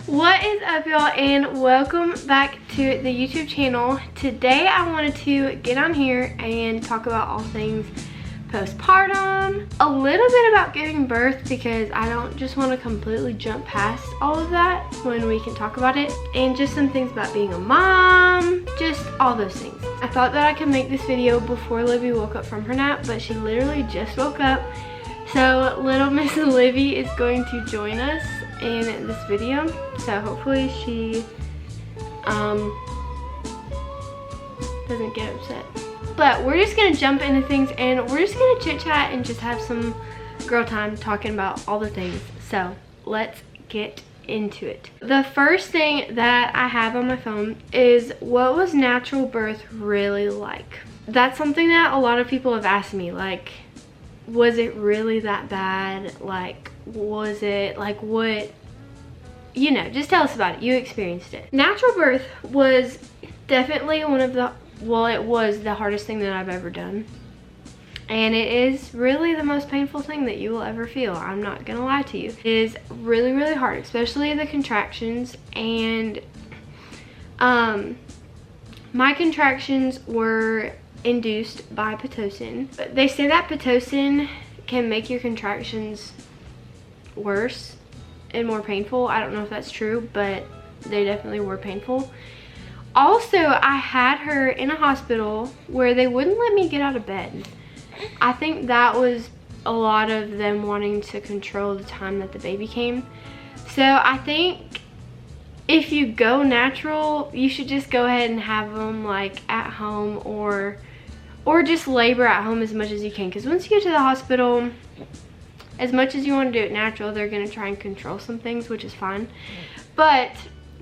What is up, y'all, and welcome back to the YouTube channel. Today I wanted to get on here and talk about all things postpartum, a little bit about giving birth because I don't just want to completely jump past all of that when we can talk about it, and just some things about being a mom, just all those things. I thought that I could make this video before Livy woke up from her nap, but she literally just woke up. So little Miss Livy is going to join us in this video, so hopefully she doesn't get upset. But we're just gonna jump into things and we're just gonna chit chat and just have some girl time talking about all the things. So let's get into it. The first thing that I have on my phone is, what was natural birth really like? That's something that a lot of people have asked me, like, was it really that bad? Like, was it like, what, you know, just tell us about it. You experienced it. Natural birth was definitely one of the, well, it was the hardest thing that I've ever done, and it is really the most painful thing that you will ever feel. I'm not gonna lie to you. It is really, really hard, especially the contractions. And my contractions were induced by Pitocin. They say that Pitocin can make your contractions worse and more painful. I don't know if that's true, but they definitely were painful. Also, I had her in a hospital where they wouldn't let me get out of bed. I think that was a lot of them wanting to control the time that the baby came. So I think if you go natural, you should just go ahead and have them like at home, or just labor at home as much as you can, because once you get to the hospital, as much as you want to do it natural, they're going to try and control some things, which is fine. But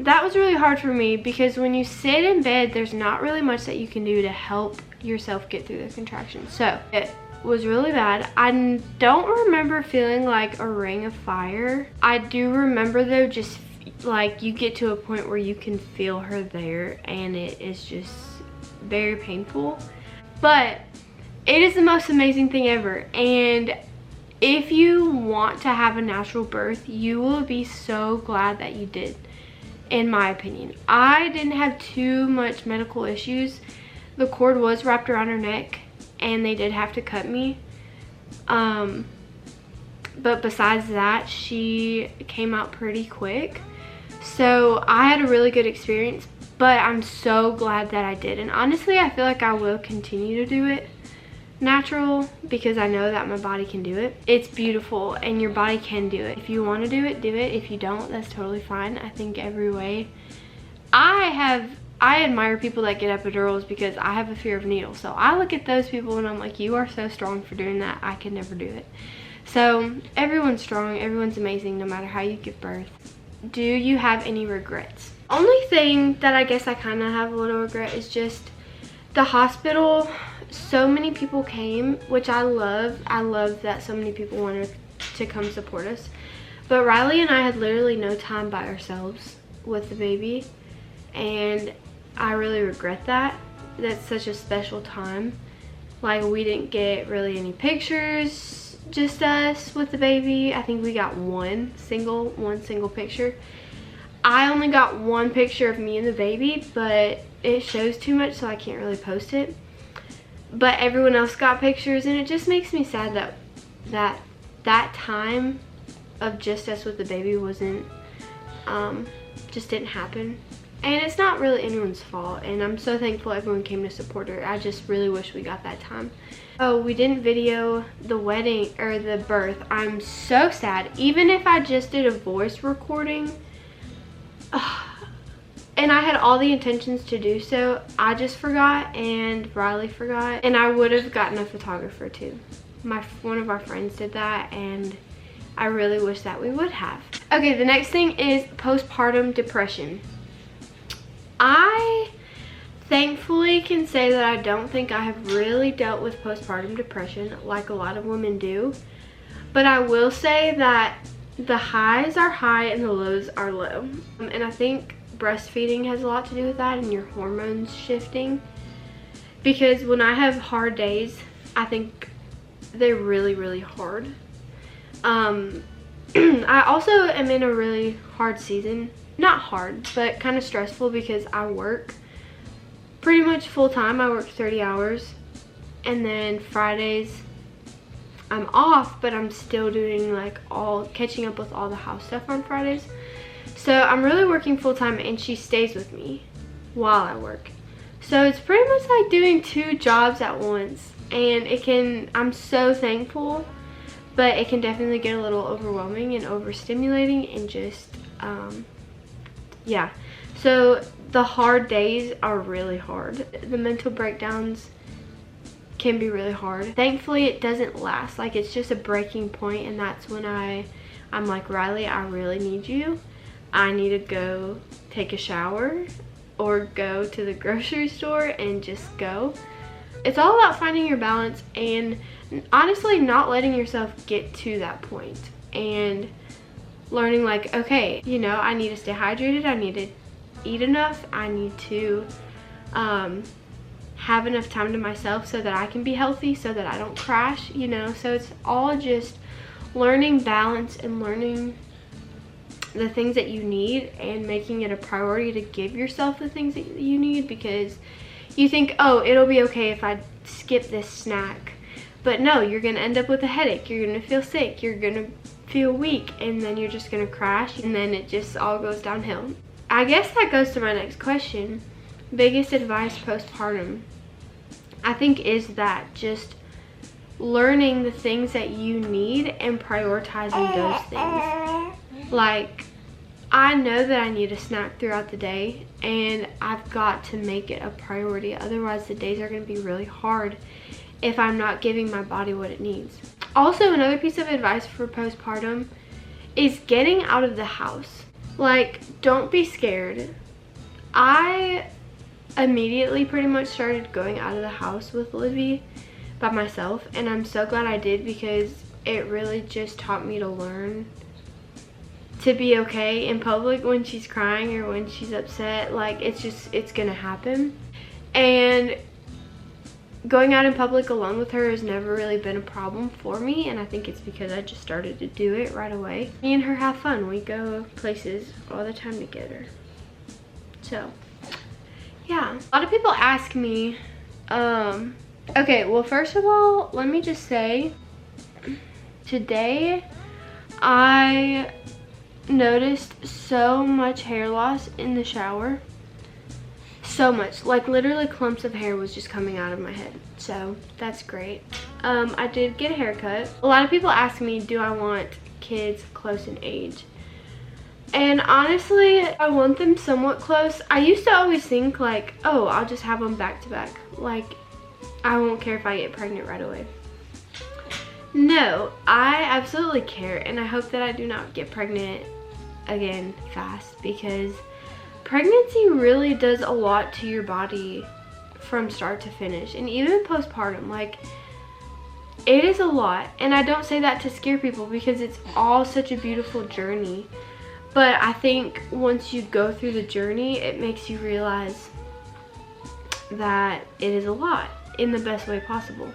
that was really hard for me because when you sit in bed, there's not really much that you can do to help yourself get through the contractions. So it was really bad. I don't remember feeling like a ring of fire. I do remember though, just like you get to a point where you can feel her there, and it is just very painful. But it is the most amazing thing ever. And if you want to have a natural birth, you will be so glad that you did, in my opinion. I didn't have too much medical issues. The cord was wrapped around her neck and they did have to cut me. But besides that, she came out pretty quick. So I had a really good experience, but I'm so glad that I did. And honestly, I feel like I will continue to do it natural because I know that my body can do it. It's beautiful and your body can do it. If you want to do it, do it. If you don't, that's totally fine. I think every way. I admire people that get epidurals because I have a fear of needles. So I look at those people and I'm like, you are so strong for doing that. I could never do it. So everyone's strong, everyone's amazing no matter how you give birth. Do you have any regrets? Only thing that I guess I kind of have a little regret is just the hospital. So many people came, which I love. I love that so many people wanted to come support us. But Riley and I had literally no time by ourselves with the baby, and I really regret that. That's such a special time. Like, we didn't get really any pictures, just us with the baby. I think we got one single picture. I only got one picture of me and the baby, but it shows too much, so I can't really post it. But everyone else got pictures, and it just makes me sad that time of just us with the baby wasn't, just didn't happen. And it's not really anyone's fault, and I'm so thankful everyone came to support her. I just really wish we got that time. Oh, we didn't video the wedding or the birth. I'm so sad. Even if I just did a voice recording, and I had all the intentions to do so, I just forgot, and Riley forgot, and I would have gotten a photographer too. One of our friends did that, and I really wish that we would have. Okay, the next thing is postpartum depression. I thankfully can say that I don't think I have really dealt with postpartum depression like a lot of women do, but I will say that the highs are high and the lows are low, and I think breastfeeding has a lot to do with that, and your hormones shifting, because when I have hard days, I think they're really, really hard. I also am in a really hard season not hard, but kind of stressful because I work pretty much full-time. I work 30 hours, and then Fridays I'm off, but I'm still doing like catching up with all the house stuff on Fridays. So I'm really working full-time, and she stays with me while I work. So it's pretty much like doing 2 jobs at once, and I'm so thankful, but it can definitely get a little overwhelming and overstimulating, and just yeah. So the hard days are really hard. The mental breakdowns can be really hard. Thankfully it doesn't last. Like, it's just a breaking point, and that's when I'm like, Riley, I really need you. I need to go take a shower or go to the grocery store and just go. It's all about finding your balance and honestly not letting yourself get to that point, and learning like, okay, you know, I need to stay hydrated, I need to eat enough, I need to have enough time to myself so that I can be healthy, so that I don't crash, you know. So it's all just learning balance and learning the things that you need, and making it a priority to give yourself the things that you need, because you think, oh, it'll be okay if I skip this snack. But no, you're gonna end up with a headache, you're gonna feel sick, you're gonna feel weak, and then you're just gonna crash, and then it just all goes downhill. I guess that goes to my next question. Biggest advice postpartum, I think, is that just learning the things that you need and prioritizing those things. Like, I know that I need a snack throughout the day, and I've got to make it a priority. Otherwise, the days are going to be really hard if I'm not giving my body what it needs. Also, another piece of advice for postpartum is getting out of the house. Like, don't be scared. I immediately pretty much started going out of the house with Livy by myself, and I'm so glad I did, because it really just taught me to learn to be okay in public when she's crying or when she's upset. Like, it's gonna happen. And going out in public alone with her has never really been a problem for me, and I think it's because I just started to do it right away. Me and her have fun. We go places all the time together. So yeah, a lot of people ask me, okay, well, first of all, let me just say, today I noticed so much hair loss in the shower. So much, like literally clumps of hair was just coming out of my head, so that's great. I did get a haircut. A lot of people ask me, do I want kids close in age? And honestly, I want them somewhat close. I used to always think like, oh, I'll just have them back to back. Like, I won't care if I get pregnant right away. No, I absolutely care, and I hope that I do not get pregnant again fast, because pregnancy really does a lot to your body from start to finish, and even postpartum. Like, it is a lot, and I don't say that to scare people, because it's all such a beautiful journey. But I think once you go through the journey, it makes you realize that it is a lot in the best way possible.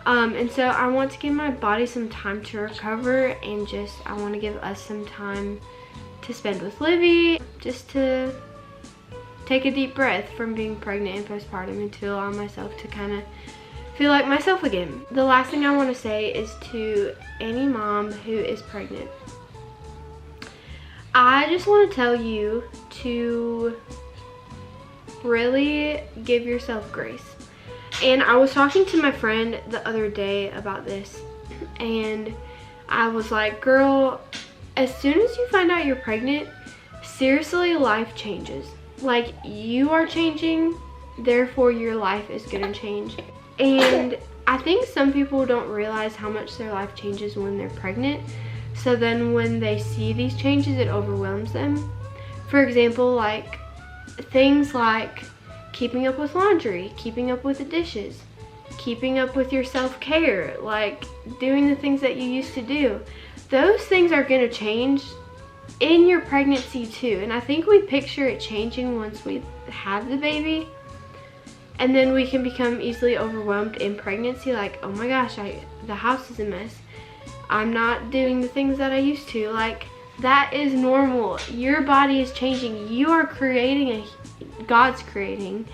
And so I want to give my body some time to recover, and just I want to give us some time to spend with Livy, just to take a deep breath from being pregnant and postpartum, and to allow myself to kind of feel like myself again. The last thing I want to say is to any mom who is pregnant, I just want to tell you to really give yourself grace. And I was talking to my friend the other day about this, and I was like, girl, as soon as you find out you're pregnant, seriously, life changes. Like, you are changing, therefore your life is gonna change. And I think some people don't realize how much their life changes when they're pregnant. So then when they see these changes, it overwhelms them. For example, like things like keeping up with laundry, keeping up with the dishes, keeping up with your self-care, like doing the things that you used to do. Those things are gonna change in your pregnancy too. And I think we picture it changing once we have the baby, and then we can become easily overwhelmed in pregnancy, like, oh my gosh, the house is a mess. I'm not doing the things that I used to. Like, That is normal. Your body is changing. You are creating God's creating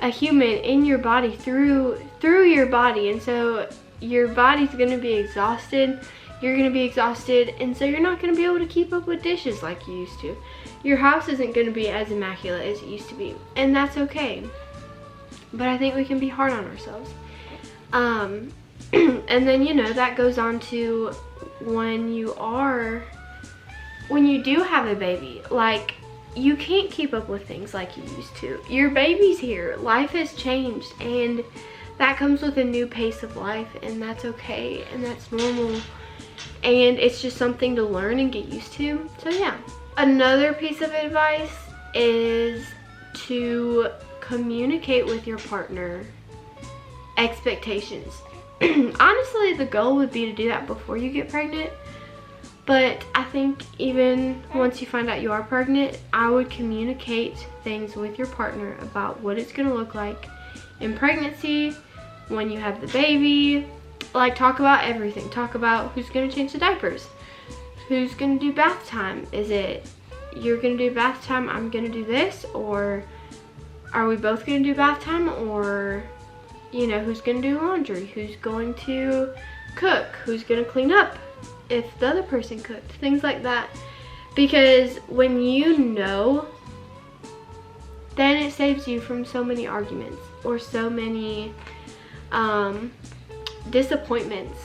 a human in your body through your body, and so your body's gonna be exhausted. You're gonna be exhausted, and so you're not gonna be able to keep up with dishes like you used to. Your house isn't gonna be as immaculate as it used to be, and that's okay. But I think we can be hard on ourselves. And then, you know, that goes on to when you do have a baby. Like, you can't keep up with things like you used to. Your baby's here. Life has changed, and that comes with a new pace of life, and that's okay, and that's normal. And it's just something to learn and get used to. So yeah. Another piece of advice is to communicate with your partner expectations. Honestly, the goal would be to do that before you get pregnant. But I think even once you find out you are pregnant, I would communicate things with your partner about what it's gonna look like in pregnancy, when you have the baby. Like, talk about everything. Talk about who's gonna change the diapers, who's gonna do bath time. Is it you're gonna do bath time, I'm gonna do this, or are we both gonna do bath time? Or, you know, who's gonna do laundry, who's going to cook, who's gonna clean up if the other person cooked, things like that. Because when you know, then it saves you from so many arguments or so many disappointments,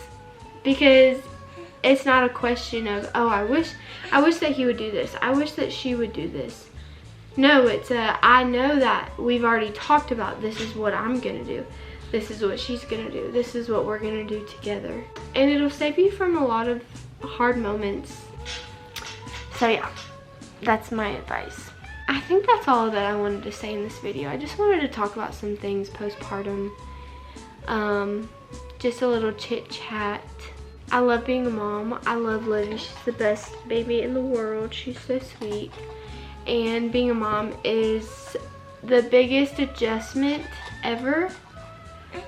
because it's not a question of, oh, I wish that he would do this, I wish that she would do this. No, it's I know that we've already talked about, this is what I'm gonna do, this is what she's gonna do, this is what we're gonna do together. And it'll save you from a lot of hard moments. So yeah, that's my advice. I think that's all that I wanted to say in this video. I just wanted to talk about some things postpartum. Just a little chit chat. I love being a mom. I love Livy. She's the best baby in the world. She's so sweet. And being a mom is the biggest adjustment ever,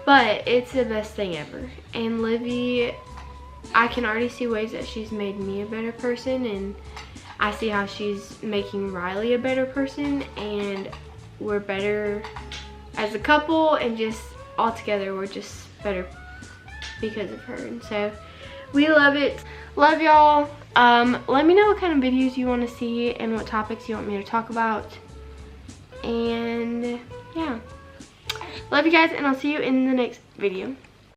but it's the best thing ever. And Livy, I can already see ways that she's made me a better person, and I see how she's making Riley a better person, and we're better as a couple, and just all together we're just better because of her. And so we love it. Love y'all. Let me know what kind of videos you want to see and what topics you want me to talk about. And yeah, love you guys, and I'll see you in the next video.